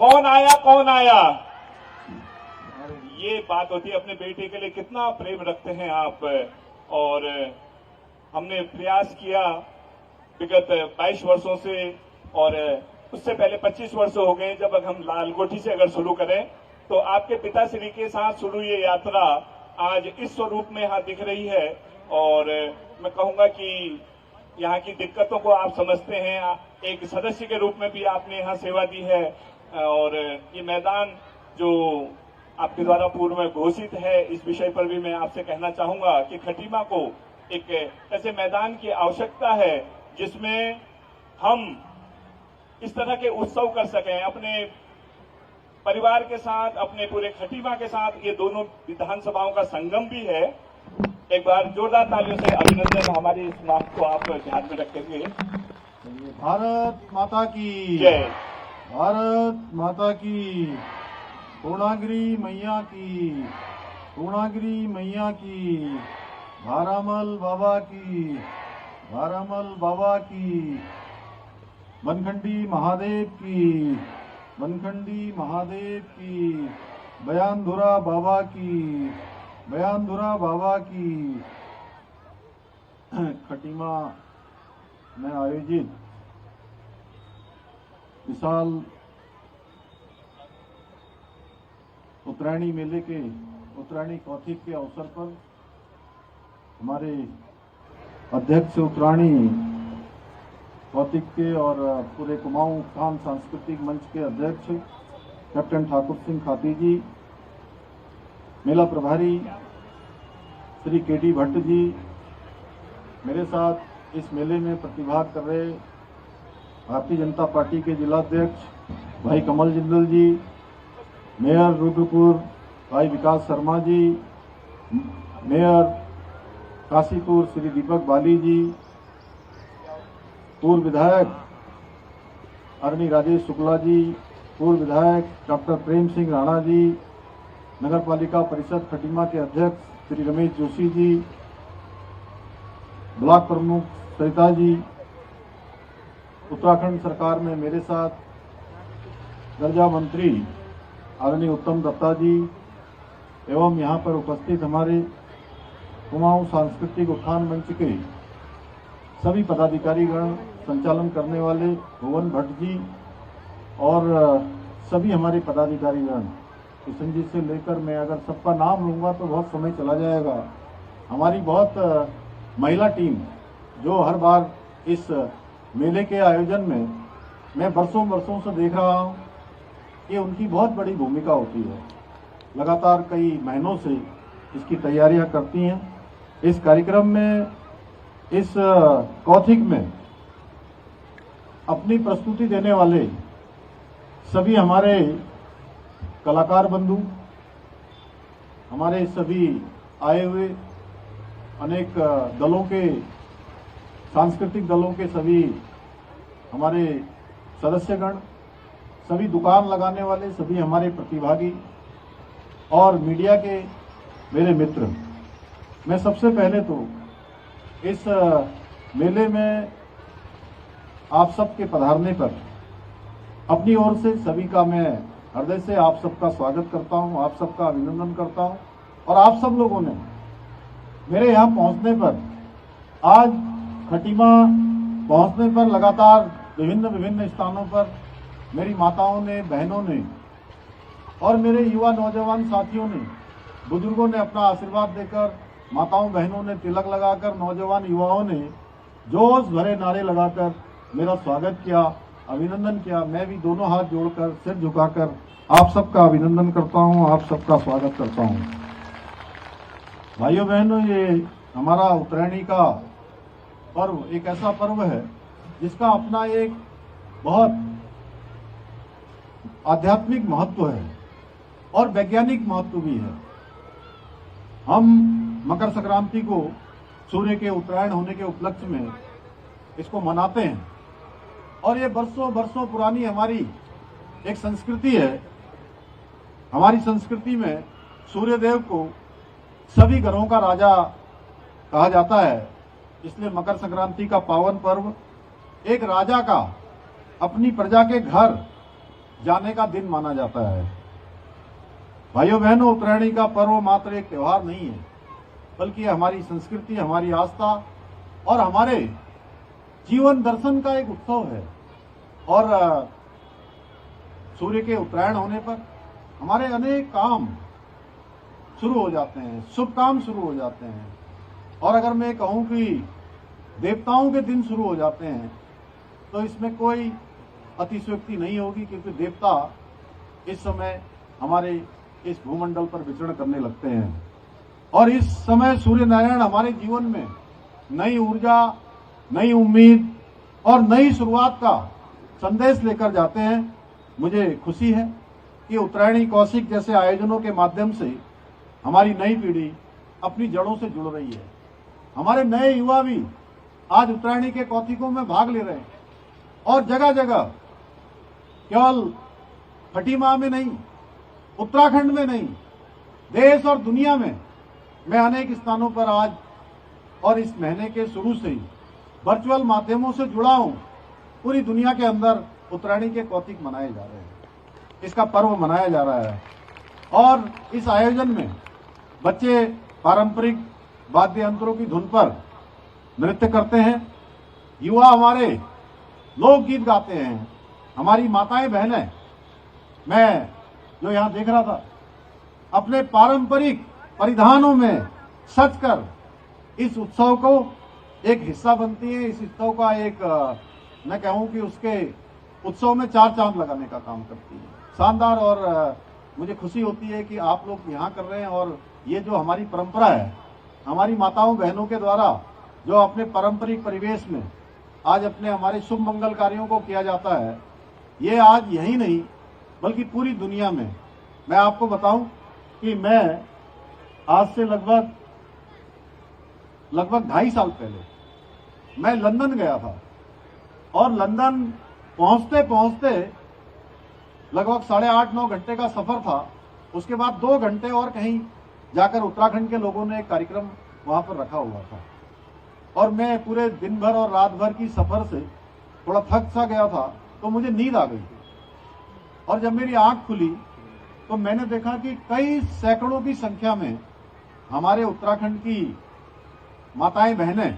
कौन आया कौन आया, ये बात होती है। अपने बेटे के लिए कितना प्रेम रखते हैं आप। और हमने प्रयास किया विगत 22 वर्षों से, और उससे पहले 25 वर्ष हो गए जब हम लालकोठी से अगर शुरू करें तो आपके पिताश्री के साथ शुरू ये यात्रा आज इस स्वरूप में यहाँ दिख रही है। और मैं कहूंगा कि यहाँ की दिक्कतों को आप समझते हैं, एक सदस्य के रूप में भी आपने यहाँ सेवा दी है। और ये मैदान जो आपके द्वारा पूर्व में घोषित है, इस विषय पर भी मैं आपसे कहना चाहूंगा कि खटीमा को एक ऐसे मैदान की आवश्यकता है जिसमें हम इस तरह के उत्सव कर सकें अपने परिवार के साथ, अपने पूरे खटीमा के साथ। ये दोनों विधानसभाओं का संगम भी है। एक बार जोरदार तालियों से अभिनंदन हमारी इस बात को आप ध्यान में रखते हुए। भारत माता की जय। भारत माता की, पूर्णागिरी मैया की, पूर्णागिरी मैया की, भारामल बाबा की, भारामल बाबा की, बनखंडी महादेव की, बनखंडी महादेव की, बयानधुरा बाबा की, बयानधुरा बाबा की। खटीमा में आयोजित विशाल उत्तरायणी मेले के उत्तरायणी कौथिक के अवसर पर हमारे अध्यक्ष उत्तरायणी कौथिक के और पूरे कुमाऊं उत्थान सांस्कृतिक मंच के अध्यक्ष कैप्टन ठाकुर सिंह खाती जी, मेला प्रभारी श्री केडी भट्ट जी, मेरे साथ इस मेले में प्रतिभाग कर रहे भारतीय जनता पार्टी के जिलाध्यक्ष भाई कमल जिंदल जी, मेयर रुद्रपुर भाई विकास शर्मा जी, मेयर काशीपुर श्री दीपक बाली जी, पूर्व विधायक अरणी राजेश शुक्ला जी, पूर्व विधायक डॉक्टर प्रेम सिंह राणा जी, नगर पालिका परिषद खटीमा के अध्यक्ष श्री रमेश जोशी जी, ब्लॉक प्रमुख सरिता जी, उत्तराखंड सरकार में मेरे साथ दर्जा मंत्री आदरणीय उत्तम दत्ता जी, एवं यहाँ पर उपस्थित हमारे कुमाऊं सांस्कृतिक उत्थान मंच के सभी पदाधिकारीगण, संचालन करने वाले भुवन भट्ट जी और सभी हमारे पदाधिकारीगण, किशन जी से लेकर मैं अगर सबका नाम लूंगा तो बहुत समय चला जाएगा। हमारी बहुत महिला टीम जो हर बार इस मेले के आयोजन में मैं वर्षों से देख रहा हूं कि उनकी बहुत बड़ी भूमिका होती है। लगातार कई महीनों से इसकी तैयारियां करती हैं। इस कार्यक्रम में, इस कौथिक में अपनी प्रस्तुति देने वाले सभी हमारे कलाकार बंधु, हमारे सभी आए हुए अनेक दलों के, सांस्कृतिक दलों के सभी हमारे सदस्यगण, सभी दुकान लगाने वाले, सभी हमारे प्रतिभागी और मीडिया के मेरे मित्र, मैं सबसे पहले तो इस मेले में आप सबके पधारने पर अपनी ओर से सभी का मैं हृदय से आप सबका स्वागत करता हूं, आप सबका अभिनंदन करता हूं। और आप सब लोगों ने मेरे यहाँ पहुंचने पर, आज खटीमा पहुंचने पर लगातार विभिन्न स्थानों पर मेरी माताओं ने, बहनों ने और मेरे युवा नौजवान साथियों ने, बुजुर्गों ने अपना आशीर्वाद देकर, माताओं बहनों ने तिलक लगाकर, नौजवान युवाओं ने जोश भरे नारे लगाकर मेरा स्वागत किया, अभिनंदन किया। मैं भी दोनों हाथ जोड़कर, सिर झुकाकर आप सबका अभिनंदन करता हूं, आप सबका स्वागत करता हूं। भाइयों बहनों, ये हमारा उत्तरायणी का पर्व एक ऐसा पर्व है जिसका अपना एक बहुत आध्यात्मिक महत्व है और वैज्ञानिक महत्व भी है। हम मकर संक्रांति को सूर्य के उत्तरायण होने के उपलक्ष्य में इसको मनाते हैं और ये वर्षों पुरानी हमारी एक संस्कृति है। हमारी संस्कृति में सूर्यदेव को सभी ग्रहों का राजा कहा जाता है, इसलिए मकर संक्रांति का पावन पर्व एक राजा का अपनी प्रजा के घर जाने का दिन माना जाता है। भाइयों बहनों, उत्तरायणी का पर्व मात्र एक त्योहार नहीं है, बल्कि हमारी संस्कृति, हमारी आस्था और हमारे जीवन दर्शन का एक उत्सव है। और सूर्य के उत्तरायण होने पर हमारे अनेक काम शुरू हो जाते हैं, शुभ काम शुरू हो जाते हैं। और अगर मैं कहूं कि देवताओं के दिन शुरू हो जाते हैं, तो इसमें कोई अतिशयोक्ति नहीं होगी, क्योंकि देवता इस समय हमारे इस भूमंडल पर विचरण करने लगते हैं। और इस समय सूर्य नारायण हमारे जीवन में नई ऊर्जा, नई उम्मीद और नई शुरुआत का संदेश लेकर जाते हैं। मुझे खुशी है कि उत्तरायणी कौशिक जैसे आयोजनों के माध्यम से हमारी नई पीढ़ी अपनी जड़ों से जुड़ रही है। हमारे नए युवा भी आज उत्तरायणी के कौशिकों में भाग ले रहे हैं और जगह जगह, केवल खटीमा में नहीं, उत्तराखंड में नहीं, देश और दुनिया में मैं अनेक स्थानों पर आज और इस महीने के शुरू से ही वर्चुअल माध्यमों से जुड़ा हूं। पूरी दुनिया के अंदर उत्तरायणी के कौशिक मनाए जा रहे हैं, इसका पर्व मनाया जा रहा है। और इस आयोजन में बच्चे पारंपरिक वाद्य यंत्रों की धुन पर नृत्य करते हैं, युवा हमारे लोकगीत गाते हैं, हमारी माताएं बहनें, मैं जो यहां देख रहा था, अपने पारंपरिक परिधानों में सजकर इस उत्सव को एक हिस्सा बनती है। इस उत्सव का एक मैं कहूं कि उसके उत्सव में चार चांद लगाने का काम करती है। शानदार। और मुझे खुशी होती है कि आप लोग यहाँ कर रहे हैं। और ये जो हमारी परंपरा है, हमारी माताओं बहनों के द्वारा जो अपने पारंपरिक परिवेश में आज अपने हमारे शुभ मंगल कार्यों को किया जाता है, ये आज यही नहीं बल्कि पूरी दुनिया में। मैं आपको बताऊं कि मैं आज से लगभग 2.5 साल पहले मैं लंदन गया था, और लंदन पहुंचते पहुंचते लगभग 8.5-9 घंटे का सफर था। उसके बाद 2 घंटे और कहीं जाकर उत्तराखंड के लोगों ने एक कार्यक्रम वहां पर रखा हुआ था, और मैं पूरे दिन भर और रात भर की सफर से थोड़ा थक सा गया था, तो मुझे नींद आ गई थी। और जब मेरी आंख खुली तो मैंने देखा कि कई सैकड़ों की संख्या में हमारे उत्तराखंड की माताएं बहनें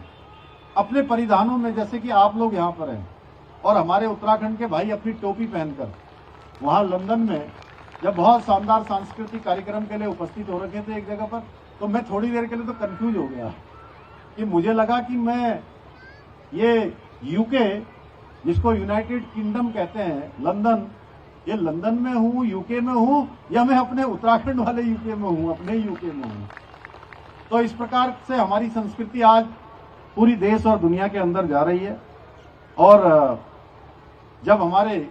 अपने परिधानों में, जैसे कि आप लोग यहाँ पर हैं, और हमारे उत्तराखंड के भाई अपनी टोपी पहनकर वहां लंदन में जब बहुत शानदार सांस्कृतिक कार्यक्रम के लिए उपस्थित हो रखे थे एक जगह पर, तो मैं थोड़ी देर के लिए तो कंफ्यूज हो गया कि मुझे लगा कि मैं ये यूके, जिसको यूनाइटेड किंगडम कहते हैं, लंदन, ये लंदन में हूं, यूके में हूं, या मैं अपने उत्तराखंड वाले यूके में हूं, अपने यूके में हूं। तो इस प्रकार से हमारी संस्कृति आज पूरी देश और दुनिया के अंदर जा रही है। और जब हमारे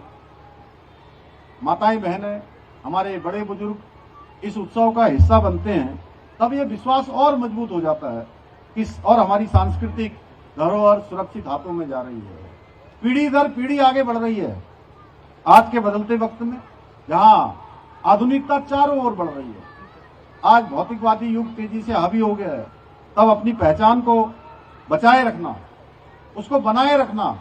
माताएं बहनें, हमारे बड़े बुजुर्ग इस उत्सव का हिस्सा बनते हैं, तब ये विश्वास और मजबूत हो जाता है कि और हमारी सांस्कृतिक धरोहर सुरक्षित हाथों में जा रही है, पीढ़ी दर पीढ़ी आगे बढ़ रही है। आज के बदलते वक्त में जहां आधुनिकता चारों ओर बढ़ रही है, आज भौतिकवादी युग तेजी से हावी हो गया है, तब अपनी पहचान को बचाए रखना, उसको बनाए रखना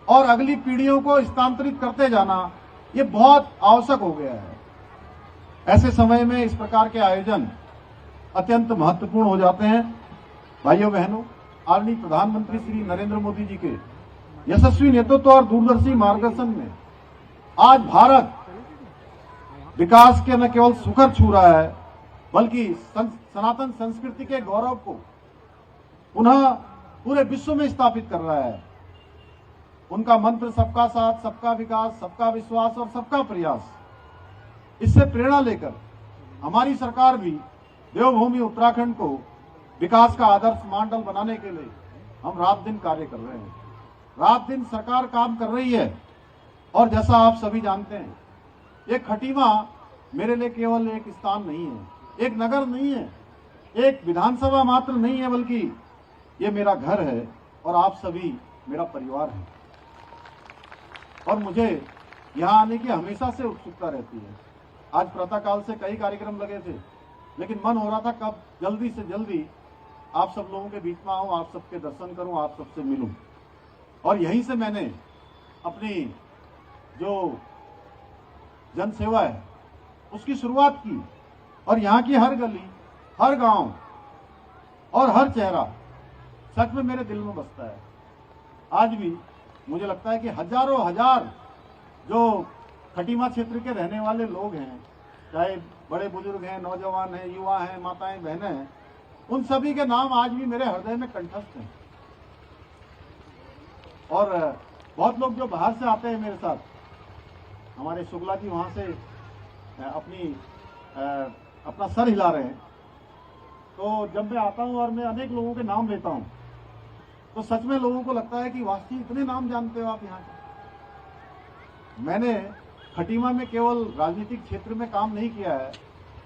और अगली पीढ़ियों को स्थानांतरित करते जाना, ये बहुत आवश्यक हो गया है। ऐसे समय में इस प्रकार के आयोजन अत्यंत महत्वपूर्ण हो जाते हैं। भाइयों बहनों, आदरणीय प्रधानमंत्री श्री नरेंद्र मोदी जी के यशस्वी नेतृत्व और दूरदर्शी मार्गदर्शन में आज भारत विकास के न केवल शिखर छू रहा है, बल्कि सनातन संस्कृति के गौरव को पुनः पूरे विश्व में स्थापित कर रहा है। उनका मंत्र सबका साथ, सबका विकास, सबका विश्वास और सबका प्रयास, इससे प्रेरणा लेकर हमारी सरकार भी देवभूमि उत्तराखंड को विकास का आदर्श मानदंड बनाने के लिए हम रात दिन कार्य कर रहे हैं। रात दिन सरकार काम कर रही है। और जैसा आप सभी जानते हैं, ये खटीमा मेरे लिए केवल एक स्थान नहीं है, एक नगर नहीं है, एक विधानसभा मात्र नहीं है, बल्कि ये मेरा घर है और आप सभी मेरा परिवार है। और मुझे यहाँ आने की हमेशा से उत्सुकता रहती है। आज प्रातःकाल से कई कार्यक्रम लगे थे, लेकिन मन हो रहा था कब जल्दी से जल्दी आप सब लोगों के बीच में आऊं, आप सबके दर्शन करूं, आप सबसे मिलूं। और यहीं से मैंने अपनी जो जन सेवा है उसकी शुरुआत की, और यहाँ की हर गली, हर गांव और हर चेहरा सच में मेरे दिल में बसता है। आज भी मुझे लगता है कि हजारों हजार जो खटीमा क्षेत्र के रहने वाले लोग हैं, चाहे बड़े बुजुर्ग हैं, नौजवान हैं, युवा हैं, माताएं बहनें हैं, उन सभी के नाम आज भी मेरे हृदय में कंठस्थ हैं। और बहुत लोग जो बाहर से आते हैं मेरे साथ, हमारे शुक्ला जी वहां से अपना सर हिला रहे हैं, तो जब मैं आता हूं और मैं अनेक लोगों के नाम लेता हूं तो सच में लोगों को लगता है कि वास्तव इतने नाम जानते हो आप यहाँ के। मैंने खटीमा में केवल राजनीतिक क्षेत्र में काम नहीं किया है,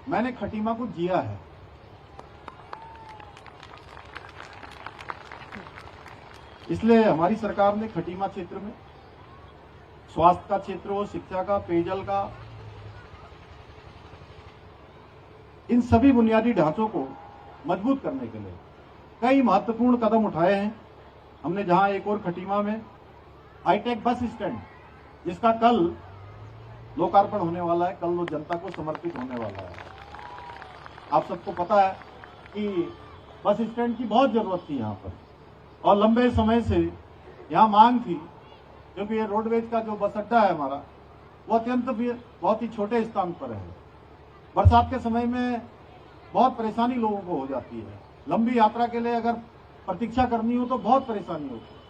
मैंने खटीमा को जिया है। इसलिए हमारी सरकार ने खटीमा क्षेत्र में स्वास्थ्य का क्षेत्र हो, शिक्षा का, पेयजल का, इन सभी बुनियादी ढांचों को मजबूत करने के लिए कई महत्वपूर्ण कदम उठाए हैं। हमने जहां एक और खटीमा में हाईटेक बस स्टैंड, जिसका कल लोकार्पण होने वाला है, कल वो जनता को समर्पित होने वाला है। आप सबको पता है कि बस स्टैंड की बहुत जरूरत थी यहाँ पर, और लंबे समय से यहाँ मांग थी, क्योंकि ये रोडवेज का जो बस अड्डा है हमारा, वो अत्यंत बहुत ही छोटे स्थान पर है। बरसात के समय में बहुत परेशानी लोगों को हो जाती है, लंबी यात्रा के लिए अगर प्रतीक्षा करनी हो तो बहुत परेशानी होती है।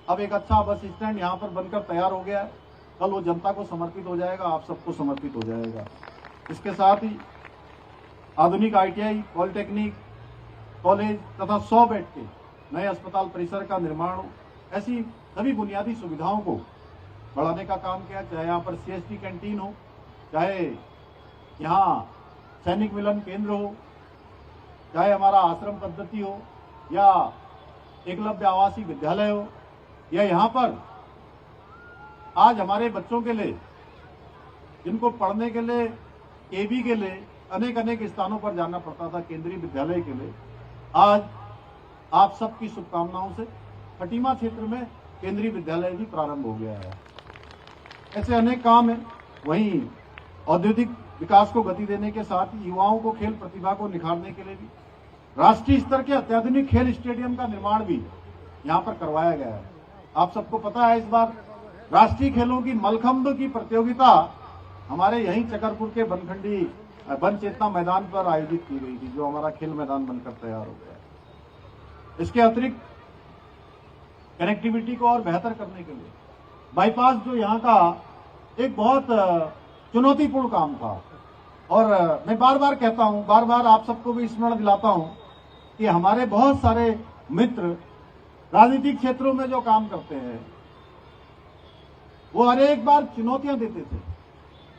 अब एक अच्छा बस स्टैंड यहाँ पर बनकर तैयार हो गया है, कल वो जनता को समर्पित हो जाएगा, आप सबको समर्पित हो जाएगा। इसके साथ ही आधुनिक ITI, पॉलिटेक्निक कॉलेज तथा 100 बेड के नए अस्पताल परिसर का निर्माण हो, ऐसी सभी बुनियादी सुविधाओं को बढ़ाने का काम किया। चाहे यहाँ पर CST कैंटीन हो, चाहे यहाँ सैनिक मिलन केंद्र हो, चाहे हमारा आश्रम पद्धति हो, या एकलव्य आवासीय विद्यालय हो, या यहाँ पर आज हमारे बच्चों के लिए, जिनको पढ़ने के लिए, KB के लिए अनेक स्थानों पर जाना पड़ता था, केंद्रीय विद्यालय के लिए, आज आप सबकी शुभकामनाओं से खटीमा क्षेत्र में केंद्रीय विद्यालय भी प्रारंभ हो गया है। ऐसे अनेक काम हैं। वहीं औद्योगिक विकास को गति देने के साथ ही युवाओं को खेल प्रतिभा को निखारने के लिए भी राष्ट्रीय स्तर के अत्याधुनिक खेल स्टेडियम का निर्माण भी यहाँ पर करवाया गया है। आप सबको पता है, इस बार राष्ट्रीय खेलों की मलखंभ की प्रतियोगिता हमारे यहीं चकरपुर के बनखंडी वन चेतना मैदान पर आयोजित की गई थी, जो हमारा खेल मैदान बनकर तैयार हो गया है। इसके अतिरिक्त कनेक्टिविटी को और बेहतर करने के लिए बाईपास, जो यहाँ का एक बहुत चुनौतीपूर्ण काम था, और मैं बार बार कहता हूं, बार बार आप सबको भी स्मरण दिलाता हूं कि हमारे बहुत सारे मित्र राजनीतिक क्षेत्रों में जो काम करते हैं, वो हर एक बार चुनौतियां देते थे,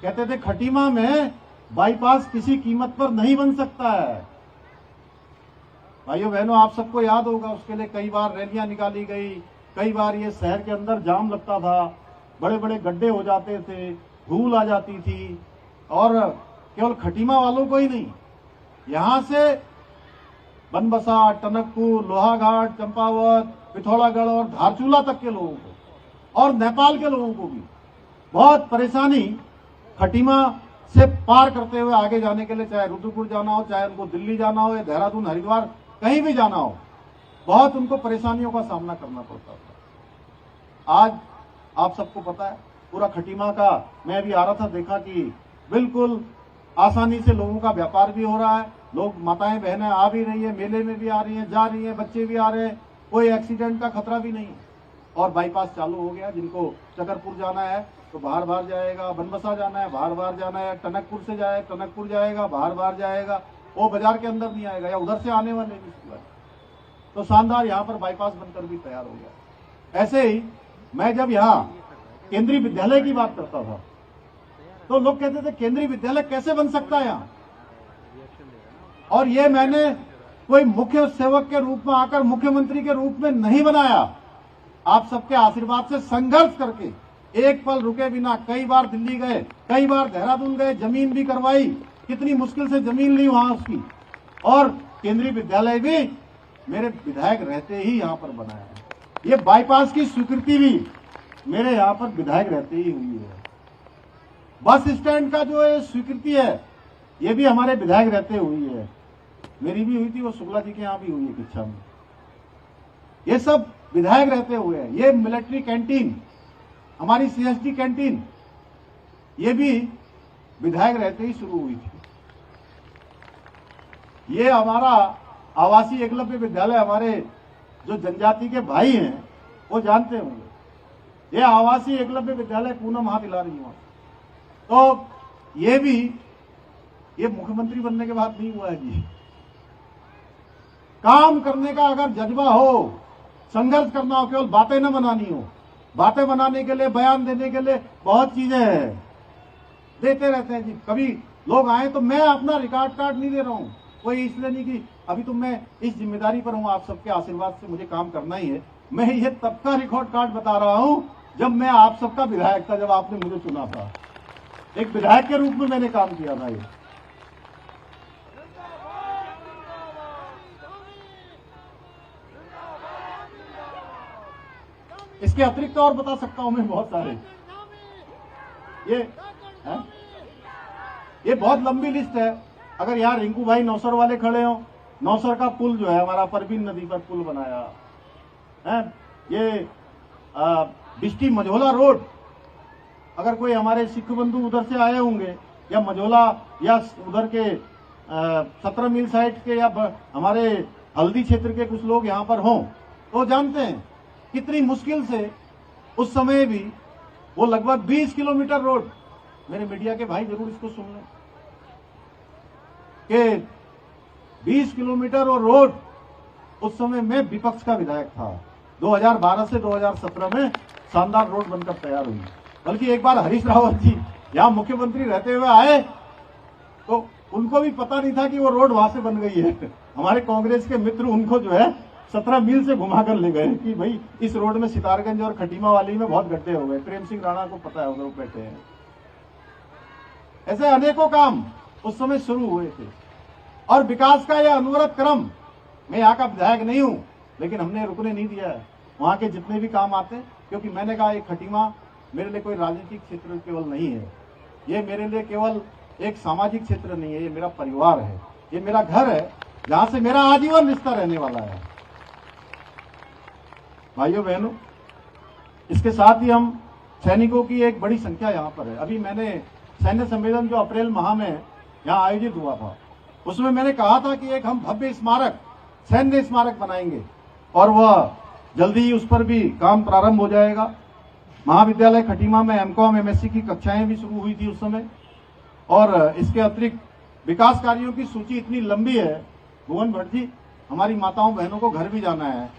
कहते थे खटीमा में बाईपास किसी कीमत पर नहीं बन सकता है। भाइयों बहनों, आप सबको याद होगा, उसके लिए कई बार रैलियां निकाली गई, कई बार ये शहर के अंदर जाम लगता था, बड़े बड़े गड्ढे हो जाते थे, धूल आ जाती थी, और केवल खटीमा वालों को ही नहीं, यहां से बनबसा, टनकपुर, लोहाघाट, चंपावत, पिथौरागढ़ और धारचूला तक के लोगों को, और नेपाल के लोगों को भी बहुत परेशानी खटीमा से पार करते हुए आगे जाने के लिए, चाहे रुद्रपुर जाना हो, चाहे उनको दिल्ली जाना हो, या देहरादून, हरिद्वार, कहीं भी जाना हो, बहुत उनको परेशानियों का सामना करना पड़ता था। आज आप सबको पता है, पूरा खटीमा का, मैं अभी आ रहा था, देखा कि बिल्कुल आसानी से लोगों का व्यापार भी हो रहा है, लोग, माताएं बहनें आ भी रही है, मेले में भी आ रही हैं, जा रही हैं, बच्चे भी आ रहे हैं, कोई एक्सीडेंट का खतरा भी नहीं है। और बाईपास चालू हो गया, जिनको चकरपुर जाना है तो बाहर जाएगा, बनबसा जाना है बाहर जाना है, टनकपुर से जाए टनकपुर जाएगा, बाहर जाएगा, वो बाजार के अंदर नहीं आएगा, या उधर से आने वाले भी। तो शानदार यहाँ पर बाईपास बनकर भी तैयार हो गया। ऐसे ही मैं जब यहाँ केंद्रीय विद्यालय की बात करता था, तो लोग कहते थे केंद्रीय विद्यालय कैसे बन सकता है यहाँ, और ये मैंने कोई मुख्य सेवक के रूप में आकर मुख्यमंत्री के रूप में नहीं बनाया, आप सबके आशीर्वाद से संघर्ष करके, एक पल रुके बिना, कई बार दिल्ली गए, कई बार देहरादून गए, जमीन भी करवाई, कितनी मुश्किल से जमीन ली वहां उसकी, और केंद्रीय विद्यालय भी मेरे विधायक रहते ही यहाँ पर बनाया है। ये बाईपास की स्वीकृति भी मेरे यहाँ पर विधायक रहते ही हुई है। बस स्टैंड का जो ये स्वीकृति है ये भी हमारे विधायक रहते हुई है, मेरी भी हुई थी, वो शुक्ला जी के यहाँ भी हुई है किच्छा में, ये सब विधायक रहते हुए है। ये मिलिट्री कैंटीन, हमारी सीएसडी कैंटीन, ये भी विधायक रहते ही शुरू हुई थी। ये हमारा आवासीय एकलव्य विद्यालय, हमारे जो जनजाति के भाई हैं वो जानते होंगे, ये आवासीय एकलव्य विद्यालय पूनम हाथ हिला रही हूं। तो ये मुख्यमंत्री बनने के बाद नहीं हुआ है जी। काम करने का अगर जज्बा हो, संघर्ष करना हो, केवल बातें न बनानी हो। बातें बनाने के लिए, बयान देने के लिए बहुत चीजें हैं, देते रहते हैं जी। कभी लोग आए तो मैं अपना रिकॉर्ड कार्ड नहीं दे रहा हूं, कोई इसलिए नहीं कि अभी तो मैं इस जिम्मेदारी पर हूं, आप सबके आशीर्वाद से मुझे काम करना ही है। मैं ये तब का रिकॉर्ड कार्ड बता रहा हूं जब मैं आप सबका विधायक था, जब आपने मुझे चुना था, एक विधायक के रूप में मैंने काम किया था। ये इसके अतिरिक्त और बता सकता हूं मैं बहुत सारे, ये बहुत लंबी लिस्ट है। अगर यहाँ रिंकू भाई नौसर वाले खड़े हो, नौसर का पुल जो है हमारा, परवीन नदी पर पुल बनाया है। ये बिस्टी मझोला रोड, अगर कोई हमारे सिख बंधु उधर से आए होंगे या मझोला या उधर के 17 मील साइड के या हमारे हल्दी क्षेत्र के कुछ लोग यहाँ पर हों तो जानते हैं कितनी मुश्किल से उस समय भी वो लगभग 20 किलोमीटर रोड, मेरे मीडिया के भाई जरूर इसको सुन लें कि 20 किलोमीटर और रोड उस समय में विपक्ष का विधायक था। 2012 से 2017 में शानदार रोड बनकर तैयार हुई। बल्कि एक बार हरीश रावत जी यहाँ मुख्यमंत्री रहते हुए आए तो उनको भी पता नहीं था कि वो रोड वहां से बन गई है। हमारे कांग्रेस के मित्र उनको जो है 17 मील से घुमाकर ले गए कि भाई इस रोड में सितारगंज और खटीमा वाली में बहुत गड्ढे हो गए। प्रेम सिंह राणा को पता है, उधर बैठे हैं। ऐसे अनेकों काम उस समय शुरू हुए थे और विकास का यह अनवरत क्रम, मैं यहाँ का विधायक नहीं हूं लेकिन हमने रुकने नहीं दिया है। वहां के जितने भी काम आते, क्योंकि मैंने कहा ये खटीमा मेरे लिए कोई राजनीतिक क्षेत्र केवल नहीं है, ये मेरे लिए केवल एक सामाजिक क्षेत्र नहीं है, ये मेरा परिवार है, ये मेरा घर है जहां से मेरा आजीवन रिश्ता रहने वाला है। भाइयों बहनों, इसके साथ ही हम सैनिकों की एक बड़ी संख्या यहाँ पर है। अभी मैंने सैन्य सम्मेलन जो अप्रैल माह में यहाँ आयोजित हुआ था, उसमें मैंने कहा था कि एक हम भव्य स्मारक, सैन्य स्मारक बनाएंगे और वह जल्दी ही उस पर भी काम प्रारंभ हो जाएगा। महाविद्यालय खटीमा में एमकॉम एमएससी की कक्षाएं भी शुरू हुई थी उस समय। और इसके अतिरिक्त विकास कार्यों की सूची इतनी लंबी है, भुवन भट्ट जी, हमारी माताओं बहनों को घर भी जाना है,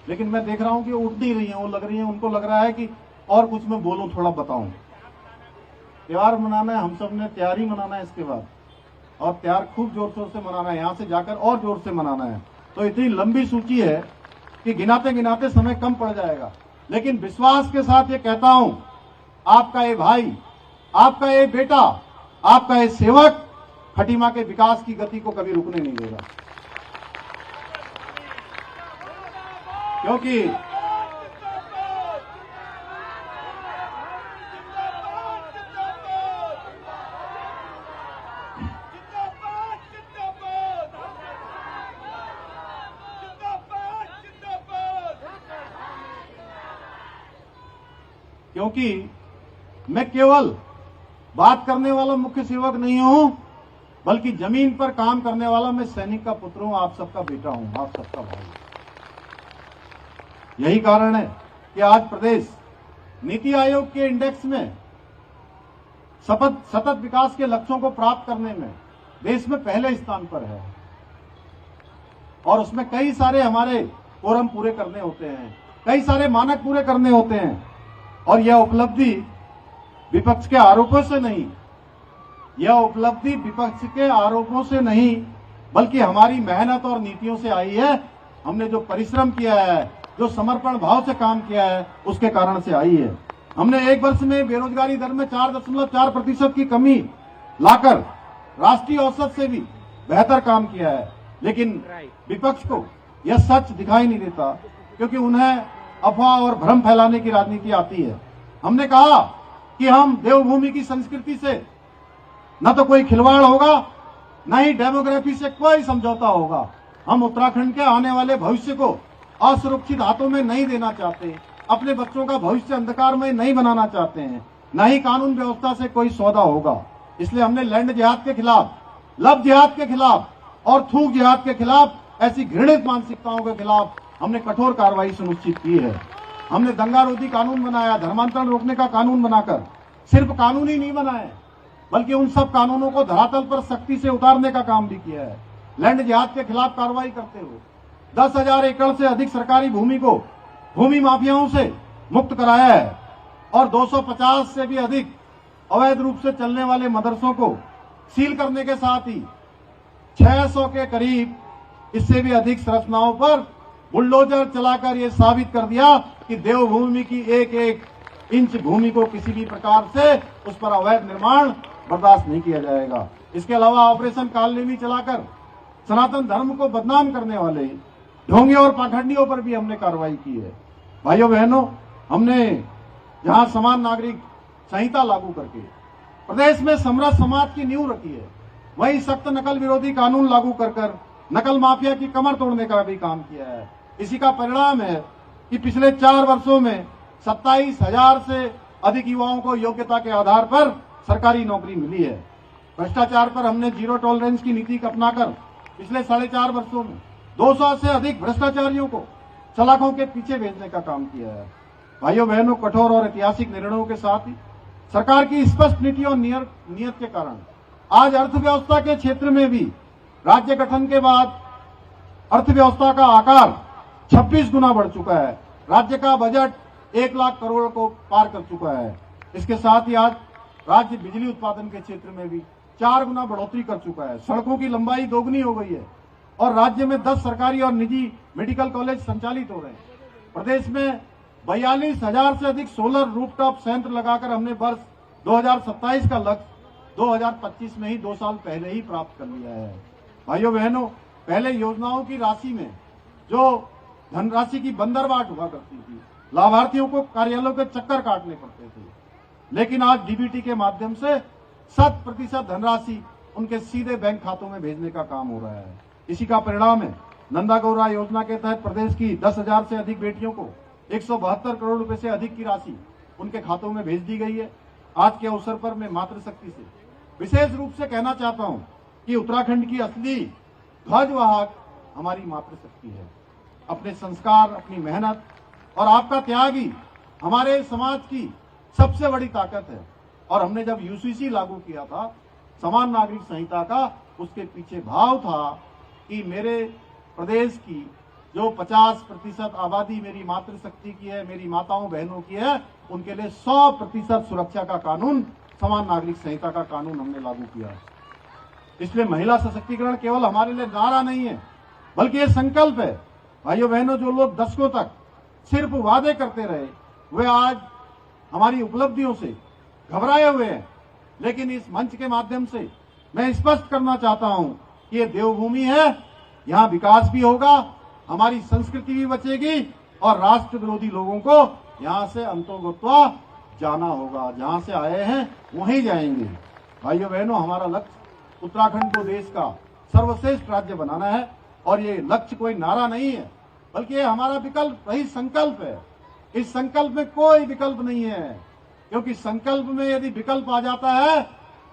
लेकिन मैं देख रहा हूं कि वो उठ नहीं रही हैं, वो लग रही हैं, उनको लग रहा है कि और कुछ मैं बोलूं, थोड़ा बताऊं। त्योहार मनाना है, हम सब ने तैयारी मनाना है इसके बाद, और त्योहार खूब जोर शोर से मनाना है, यहाँ से जाकर और जोर से मनाना है। तो इतनी लंबी सूची है कि गिनाते गिनाते समय कम पड़ जाएगा, लेकिन विश्वास के साथ ये कहता हूं, आपका ये भाई, आपका ये बेटा, आपका ये सेवक खटीमा के विकास की गति को कभी रुकने नहीं देगा। क्योंकि मैं केवल बात करने वाला मुख्य सेवक नहीं हूं, बल्कि जमीन पर काम करने वाला मैं सैनिक का पुत्र हूं, आप सबका बेटा हूं, आप सबका भाई। यही कारण है कि आज प्रदेश नीति आयोग के इंडेक्स में सतत विकास के लक्ष्यों को प्राप्त करने में देश में पहले स्थान पर है। और उसमें कई सारे हमारे कोरम पूरे करने होते हैं, कई सारे मानक पूरे करने होते हैं, और यह उपलब्धि विपक्ष के आरोपों से नहीं, यह उपलब्धि विपक्ष के आरोपों से नहीं, बल्कि हमारी मेहनत और नीतियों से आई है। हमने जो परिश्रम किया है, जो समर्पण भाव से काम किया है, उसके कारण से आई है। हमने एक वर्ष में बेरोजगारी दर में 4.4% की कमी लाकर राष्ट्रीय औसत से भी बेहतर काम किया है। लेकिन विपक्ष को यह सच दिखाई नहीं देता, क्योंकि उन्हें अफवाह और भ्रम फैलाने की राजनीति आती है। हमने कहा कि हम देवभूमि की संस्कृति से न तो कोई खिलवाड़ होगा, न ही डेमोग्राफी से कोई समझौता होगा। हम उत्तराखंड के आने वाले भविष्य को असुरक्षित हाथों में नहीं देना चाहते, अपने बच्चों का भविष्य अंधकार में नहीं बनाना चाहते हैं, न ही कानून व्यवस्था से कोई सौदा होगा। इसलिए हमने लैंड जिहाद के खिलाफ, लव जिहाद के खिलाफ और थूक जिहाद के खिलाफ, ऐसी घृणित मानसिकताओं के खिलाफ हमने कठोर कार्रवाई सुनिश्चित की है। हमने दंगारोधी कानून बनाया, धर्मांतरण रोकने का कानून बनाकर सिर्फ कानून ही नहीं बनाए, बल्कि उन सब कानूनों को धरातल पर सख्ती से उतारने का काम भी किया है। लैंड जिहाद के खिलाफ कार्रवाई करते हुए 10,000 एकड़ से अधिक सरकारी भूमि को भूमि माफियाओं से मुक्त कराया है और 250 से भी अधिक अवैध रूप से चलने वाले मदरसों को सील करने के साथ ही 600 के करीब इससे भी अधिक संरचनाओं पर बुलडोजर चलाकर यह साबित कर दिया कि देवभूमि की एक एक इंच भूमि को किसी भी प्रकार से उस पर अवैध निर्माण बर्दाश्त नहीं किया जाएगा। इसके अलावा ऑपरेशन कालनेमी चलाकर सनातन धर्म को बदनाम करने वाले ढोंगे और पाखंडियों पर भी हमने कार्रवाई की है। भाइयों बहनों, हमने जहां समान नागरिक संहिता लागू करके प्रदेश में समरस समाज की नींव रखी है, वहीं सख्त नकल विरोधी कानून लागू कर नकल माफिया की कमर तोड़ने का भी काम किया है। इसी का परिणाम है कि पिछले 4 वर्षों में 27,000 से अधिक युवाओं को योग्यता के आधार पर सरकारी नौकरी मिली है। भ्रष्टाचार पर हमने जीरो टॉलरेंस की नीति अपनाकर पिछले 4.5 वर्षों में 200 से अधिक भ्रष्टाचारियों को सलाखों के पीछे भेजने का काम किया है। भाइयों बहनों, कठोर और ऐतिहासिक निर्णयों के साथ ही सरकार की स्पष्ट नीति और नियत के कारण आज अर्थव्यवस्था के क्षेत्र में भी राज्य गठन के बाद अर्थव्यवस्था का आकार 26 गुना बढ़ चुका है। राज्य का बजट 1 लाख करोड़ को पार कर चुका है। इसके साथ ही आज राज्य बिजली उत्पादन के क्षेत्र में भी 4 गुना बढ़ोतरी कर चुका है। सड़कों की लंबाई दोगुनी हो गई है और राज्य में 10 सरकारी और निजी मेडिकल कॉलेज संचालित हो रहे हैं। प्रदेश में 42,000 से अधिक सोलर रूफटॉप संयंत्र लगाकर हमने वर्ष 2027 का लक्ष्य 2025 में ही 2 साल पहले ही प्राप्त कर लिया है। भाइयों बहनों, पहले योजनाओं की राशि में जो धनराशि की बंदरबाट हुआ करती थी, लाभार्थियों को कार्यालयों के चक्कर काटने पड़ते थे, लेकिन आज डीबीटी के माध्यम से 100% धनराशि उनके सीधे बैंक खातों में भेजने का काम हो रहा है। इसी का परिणाम है नंदा गौरा योजना के तहत प्रदेश की 10,000 से अधिक बेटियों को 172 करोड़ रुपए से अधिक की राशि उनके खातों में भेज दी गई है। आज के अवसर पर मैं मातृशक्ति से विशेष रूप से कहना चाहता हूं कि उत्तराखंड की असली ध्वजवाहक हमारी मातृशक्ति है। अपने संस्कार, अपनी मेहनत और आपका त्याग ही हमारे समाज की सबसे बड़ी ताकत है। और हमने जब यूसीसी लागू किया था, समान नागरिक संहिता का, उसके पीछे भाव था कि मेरे प्रदेश की जो 50% आबादी मेरी मातृशक्ति की है, मेरी माताओं बहनों की है, उनके लिए 100% सुरक्षा का कानून, समान नागरिक संहिता का कानून हमने लागू किया है। इसलिए महिला सशक्तिकरण केवल हमारे लिए नारा नहीं है, बल्कि ये संकल्प है। भाइयों बहनों, जो लोग दशकों तक सिर्फ वादे करते रहे, वे आज हमारी उपलब्धियों से घबराए हुए हैं। लेकिन इस मंच के माध्यम से मैं स्पष्ट करना चाहता हूं कि ये देवभूमि है, यहां विकास भी होगा, हमारी संस्कृति भी बचेगी और राष्ट्र विरोधी लोगों को यहां से अंतोगत्वा जाना होगा। जहां से आए हैं वहीं जाएंगे। भाइयों बहनों, हमारा लक्ष्य उत्तराखंड को देश का सर्वश्रेष्ठ राज्य बनाना है और ये लक्ष्य कोई नारा नहीं है, बल्कि ये हमारा विकल्प रही संकल्प है। इस संकल्प में कोई विकल्प नहीं है, क्योंकि संकल्प में यदि विकल्प आ जाता है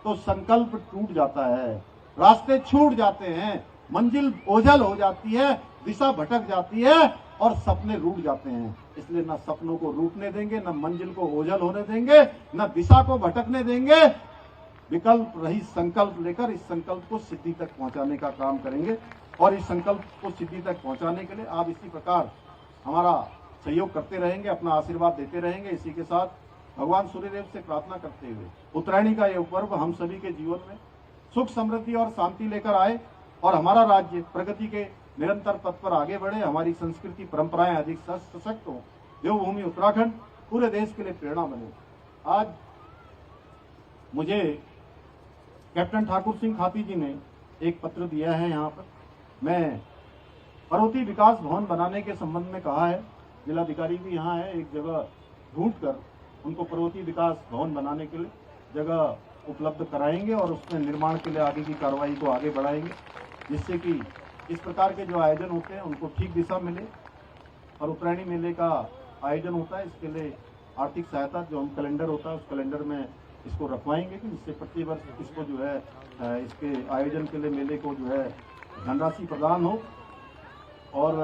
तो संकल्प टूट जाता है, रास्ते छूट जाते हैं, मंजिल ओझल हो जाती है, दिशा भटक जाती है और सपने रूठ जाते हैं। इसलिए न सपनों को रूठने देंगे, न मंजिल को ओझल होने देंगे, न दिशा को भटकने देंगे। विकल्प रहित संकल्प लेकर इस संकल्प को सिद्धि तक पहुंचाने का काम करेंगे और इस संकल्प को सिद्धि तक पहुंचाने के लिए आप इसी प्रकार हमारा सहयोग करते रहेंगे, अपना आशीर्वाद देते रहेंगे। इसी के साथ भगवान सूर्यदेव से प्रार्थना करते हुए उत्तरायणी का यह पर्व हम सभी के जीवन में सुख, समृद्धि और शांति लेकर आए और हमारा राज्य प्रगति के निरंतर पथ पर आगे बढ़े, हमारी संस्कृति परंपराएं अधिक सशक्त हो, देवभूमि उत्तराखंड पूरे देश के लिए प्रेरणा बने। आज मुझे कैप्टन ठाकुर सिंह खाती जी ने एक पत्र दिया है। यहाँ पर मैं पर्वतीय विकास भवन बनाने के संबंध में कहा है, जिलाधिकारी भी यहाँ है, एक जगह ढूंढकर उनको पर्वतीय विकास भवन बनाने के लिए जगह उपलब्ध कराएंगे और उसमें निर्माण के लिए आगे की कार्रवाई को आगे बढ़ाएंगे, जिससे कि इस प्रकार के जो आयोजन होते हैं उनको ठीक दिशा मिले। और उत्तरायणी मेले का आयोजन होता है, इसके लिए आर्थिक सहायता जो हम कैलेंडर होता है उस कैलेंडर में इसको रखवाएंगे कि जिससे प्रति वर्ष इसको जो है इसके आयोजन के लिए मेले को जो है धनराशि प्रदान हो। और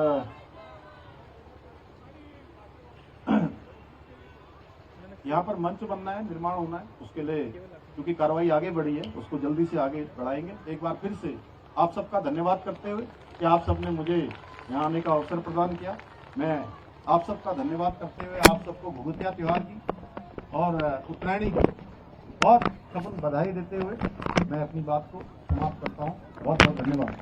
यहाँ पर मंच बनना है, निर्माण होना है, उसके लिए क्योंकि कार्रवाई आगे बढ़ी है उसको जल्दी से आगे बढ़ाएंगे। एक बार फिर से आप सबका धन्यवाद करते हुए कि आप सबने मुझे यहाँ आने का अवसर प्रदान किया, मैं आप सबका धन्यवाद करते हुए आप सबको भुगतिया त्योहार की और उत्तरायणी की बहुत सफल बधाई देते हुए मैं अपनी बात को समाप्त करता हूँ। बहुत बहुत धन्यवाद।